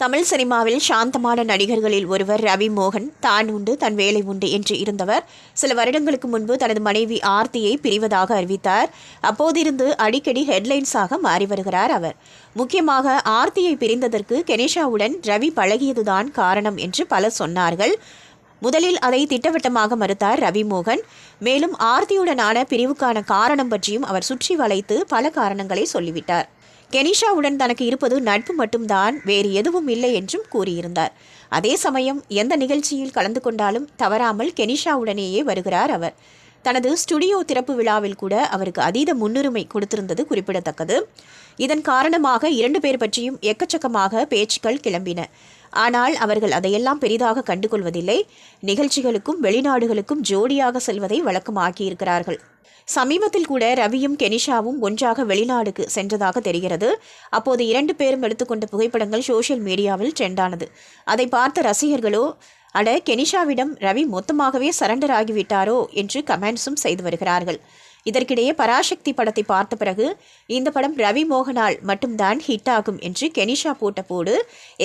தமிழ் சினிமாவில் சாந்தமான நடிகர்களில் ஒருவர் ரவி மோகன். தான் உண்டு தன் வேலை உண்டு என்று இருந்தவர் சில வருடங்களுக்கு முன்பு தனது மனைவி ஆர்த்தியை பிரிவதாக அறிவித்தார். அப்போதிருந்து அடிக்கடி ஹெட்லைன்ஸாக மாறி வருகிறார் அவர். முக்கியமாக ஆர்த்தியை பிரிந்ததற்கு கெனிஷாவுடன் ரவி பழகியதுதான் காரணம் என்று பலர் சொன்னார்கள். முதலில் அதை திட்டவட்டமாக மறுத்தார் ரவி மோகன். மேலும் ஆர்த்தியுடனான பிரிவுக்கான காரணம் பற்றியும் அவர் சுற்றி வளைத்து பல காரணங்களை சொல்லிவிட்டார். கெனிஷாவுடன் தனக்கு இருப்பது நட்பு மட்டும்தான், வேறு எதுவும் இல்லை என்றும் கூறியிருந்தார். அதே சமயம் எந்த நிகழ்ச்சியில் கலந்து கொண்டாலும் தவறாமல் கெனிஷாவுடனேயே வருகிறார் அவர். தனது ஸ்டுடியோ திறப்பு விழாவில் கூட அவருக்கு அதீத முன்னுரிமை கொடுத்திருந்தது குறிப்பிடத்தக்கது. இதன் காரணமாக 2 பேர் பற்றியும் எக்கச்சக்கமாக பேச்சுக்கள் கிளம்பின. ஆனால் அவர்கள் அதையெல்லாம் பெரிதாக கண்டுகொள்வதில்லை. நிகழ்ச்சிகளுக்கும் வெளிநாடுகளுக்கும் ஜோடியாக செல்வதை வழக்கமாக்கியிருக்கிறார்கள். சமீபத்தில் கூட ரவியும் கெனிஷாவும் ஒன்றாக வெளிநாடுக்கு சென்றதாக தெரிகிறது. அப்போது 2 பேரும் எடுத்துக்கொண்ட புகைப்படங்கள் சோஷியல் மீடியாவில் ட்ரெண்டானது. அதை பார்த்த ரசிகர்களோ, அட கெனிஷாவிடம் ரவி மொத்தமாகவே சரண்டர் ஆகிவிட்டாரோ என்று கமெண்ட்ஸும் செய்து வருகிறார்கள். இதற்கிடையே பராசக்தி படத்தை பார்த்த பிறகு இந்த படம் ரவி மோகனால் மட்டும்தான் ஹிட் ஆகும் என்று கெனிஷா போட்ட போடு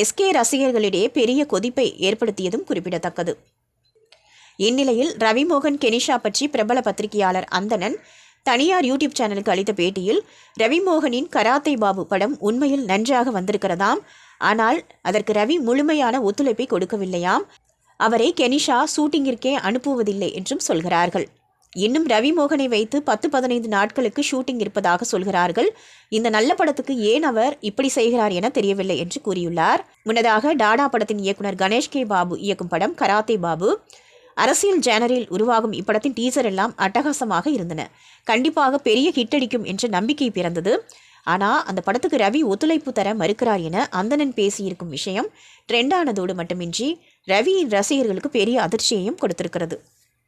எஸ்கே ரசிகர்களிடையே பெரிய கொதிப்பை ஏற்படுத்தியதும் குறிப்பிடத்தக்கது. இந்நிலையில் ரவிமோகன் கெனிஷா பற்றி பிரபல பத்திரிகையாளர் அந்தணன் தனியார் யூடியூப் சேனலுக்கு அளித்த பேட்டியில், ரவிமோகனின் கராத்தே பாபு படம் உண்மையில் நன்றாக வந்திருக்கிறதாம். ஆனால் அதற்கு ரவி முழுமையான ஒத்துழைப்பை கொடுக்கவில்லையாம். அவரை கெனிஷா ஷூட்டிங்கிற்கே அனுப்புவதில்லை என்றும் சொல்கிறார்கள். இன்னும் ரவிமோகனை வைத்து 10-15 நாட்களுக்கு ஷூட்டிங் இருப்பதாக சொல்கிறார்கள். இந்த நல்ல படத்துக்கு ஏன் அவர் இப்படி செய்கிறார் என தெரியவில்லை என்று கூறியுள்ளார். முன்னதாக டாடா படத்தின் இயக்குனர் கணேஷ் கே பாபு இயக்கும் படம் கராத்தே பாபு. அரசியல் ஜேனரில் உருவாகும் இப்படத்தின் டீசர் எல்லாம் அட்டகாசமாக இருந்தன. கண்டிப்பாக பெரிய ஹிட் அடிக்கும் என்ற நம்பிக்கை பிறந்தது. ஆனால் அந்த படத்துக்கு ரவி ஒத்துழைப்பு தர மறுக்கிறார் என அந்தணன் பேசியிருக்கும் விஷயம் ட்ரெண்டானதோடு மட்டுமின்றி ரவியின் ரசிகர்களுக்கு பெரிய அதிர்ச்சியையும் கொடுத்திருக்கிறது.